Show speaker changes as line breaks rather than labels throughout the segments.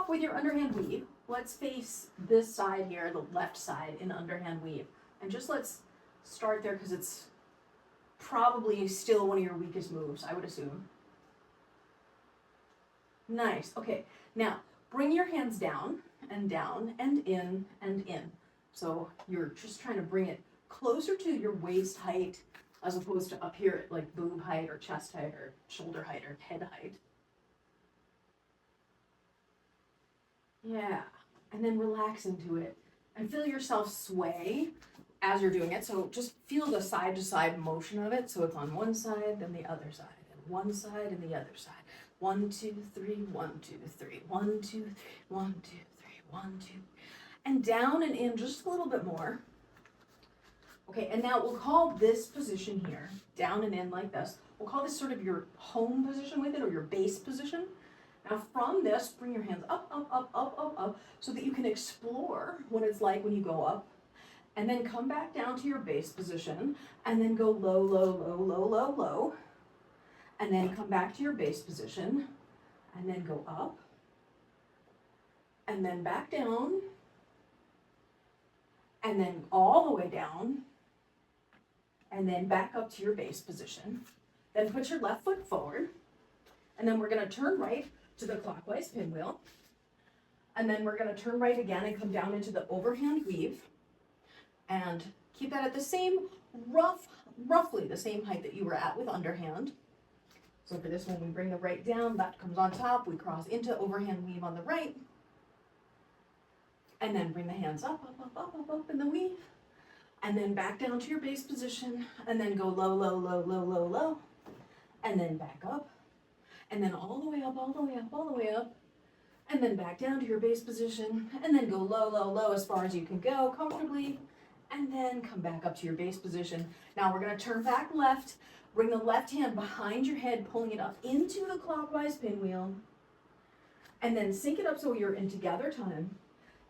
up with your underhand weave. Let's face this side here, the left side in underhand weave. And just let's start there because it's probably still one of your weakest moves, I would assume. Nice. Okay, now bring your hands down and in and in. So you're just trying to bring it closer to your waist height as opposed to up here at like boob height or chest height or shoulder height or head height. Yeah, and then relax into it and feel yourself sway as you're doing it. So just feel the side to side motion of it. So it's on one side, then the other side, and one side and the other side. 1, 2, 3, 1, 2, 3, 1, 2, 3, 1, 2, 3, 1, 2. And down and in just a little bit more. Okay, and now we'll call this position here, down and in like this, we'll call this sort of your home position with it, or your base position. Now from this, bring your hands up, up, up, up, up, up, so that you can explore what it's like when you go up, and then come back down to your base position, and then go low, low, low, low, low, low, and then come back to your base position, and then go up, and then back down, and then all the way down, and then back up to your base position. Then put your left foot forward, and then we're going to turn right to the clockwise pinwheel, and then we're going to turn right again and come down into the overhand weave, and keep that at the same roughly the same height that you were at with underhand. So for this one, we bring the right down, left comes on top, we cross into overhand weave on the right, and then bring the hands up, up, up, up, up, up in the weave, and then back down to your base position, and then go low, low, low, low, low, low, and then back up, and then all the way up, all the way up, all the way up, and then back down to your base position, and then go low, low, low as far as you can go comfortably, and then come back up to your base position. Now we're going to turn back left, bring the left hand behind your head, pulling it up into the clockwise pinwheel, and then sync it up so you're in together time,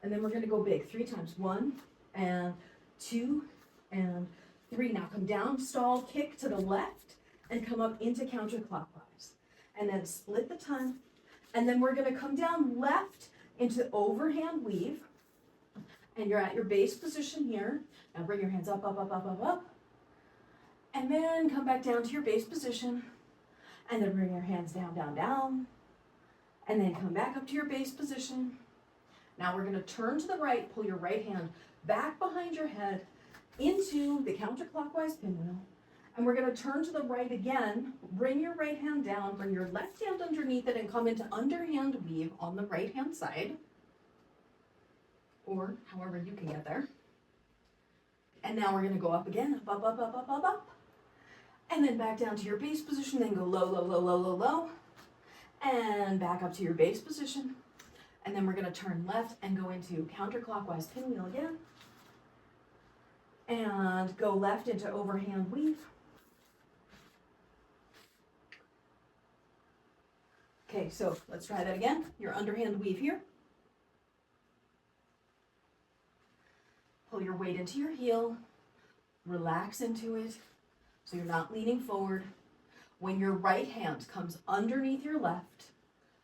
and then we're going to go big 3 times. 1 and 2 and 3. Now come down, stall, kick to the left, and come up into counterclockwise. And then split the time. And then we're going to come down left into overhand weave. And you're at your base position here. Now bring your hands up, up, up, up, up, up. And then come back down to your base position. And then bring your hands down, down, down. And then come back up to your base position. Now we're going to turn to the right, pull your right hand back behind your head into the counterclockwise pinwheel. And we're going to turn to the right again, bring your right hand down, bring your left hand underneath it, and come into underhand weave on the right hand side, or however you can get there. And now we're going to go up again, up, up, up, up, up, up, up, and then back down to your base position, then go low, low, low, low, low, low, and back up to your base position. And then we're going to turn left and go into counterclockwise pinwheel again, and go left into overhand weave. Okay, so let's try that again. Your underhand weave here. Pull your weight into your heel. Relax into it so you're not leaning forward. When your right hand comes underneath your left,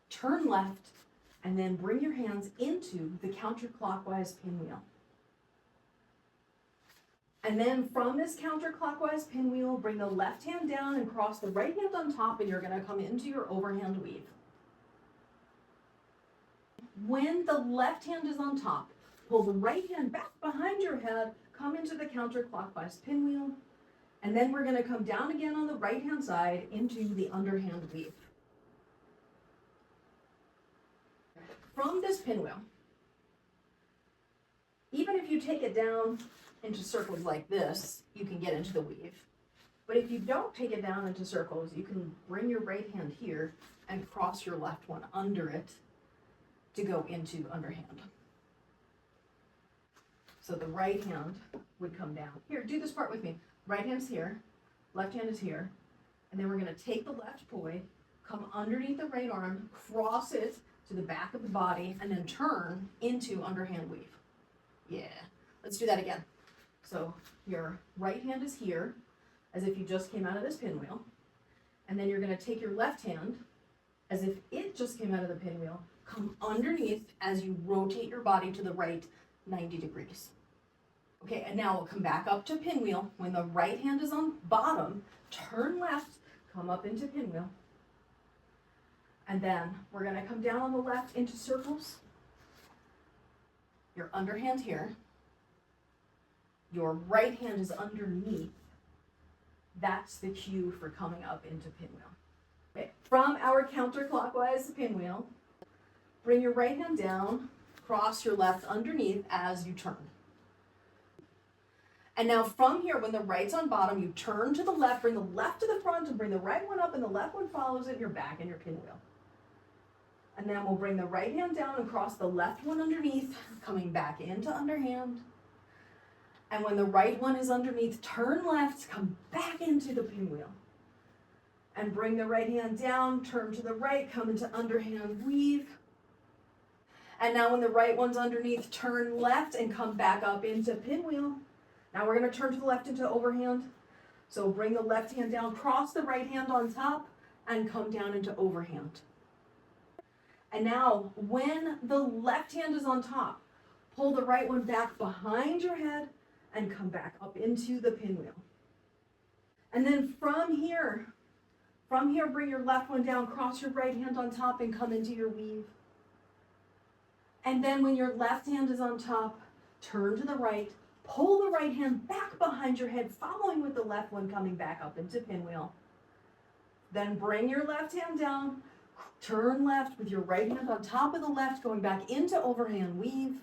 turn left, and then bring your hands into the counterclockwise pinwheel. And then from this counterclockwise pinwheel, bring the left hand down and cross the right hand on top, and you're going to come into your overhand weave. When the left hand is on top, pull the right hand back behind your head, come into the counterclockwise pinwheel, and then we're going to come down again on the right hand side into the underhand weave. From this pinwheel, even if you take it down into circles like this, you can get into the weave. But if you don't take it down into circles, you can bring your right hand here and cross your left one under it to go into underhand. So the right hand would come down. Here, do this part with me. Right hand's here, left hand is here, and then we're going to take the left poi, come underneath the right arm, cross it to the back of the body, and then turn into underhand weave. Yeah, let's do that again. So your right hand is here, as if you just came out of this pinwheel, and then you're going to take your left hand, as if it just came out of the pinwheel, come underneath as you rotate your body to the right 90 degrees. Okay, and now we'll come back up to pinwheel. When the right hand is on bottom, turn left, come up into pinwheel. And then we're gonna come down on the left into circles. Your underhand here. Your right hand is underneath. That's the cue for coming up into pinwheel. Okay, from our counterclockwise pinwheel, bring your right hand down, cross your left underneath as you turn. And now from here, when the right's on bottom, you turn to the left, bring the left to the front, and bring the right one up, and the left one follows it, and you're back in your pinwheel. And then we'll bring the right hand down and cross the left one underneath, coming back into underhand. And when the right one is underneath, turn left, come back into the pinwheel. And bring the right hand down, turn to the right, come into underhand weave. And now when the right one's underneath, turn left and come back up into pinwheel. Now we're going to turn to the left into overhand. So bring the left hand down, cross the right hand on top, and come down into overhand. And now when the left hand is on top, pull the right one back behind your head and come back up into the pinwheel. And then from here, bring your left one down, cross your right hand on top, and come into your weave. And then when your left hand is on top, turn to the right, pull the right hand back behind your head, following with the left one coming back up into pinwheel. Then bring your left hand down, turn left with your right hand on top of the left, going back into overhand weave.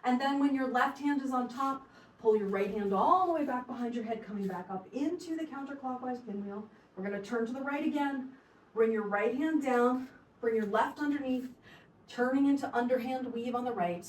And then when your left hand is on top, pull your right hand all the way back behind your head, coming back up into the counterclockwise pinwheel. We're going to turn to the right again. Bring your right hand down, bring your left underneath, turning into underhand weave on the right.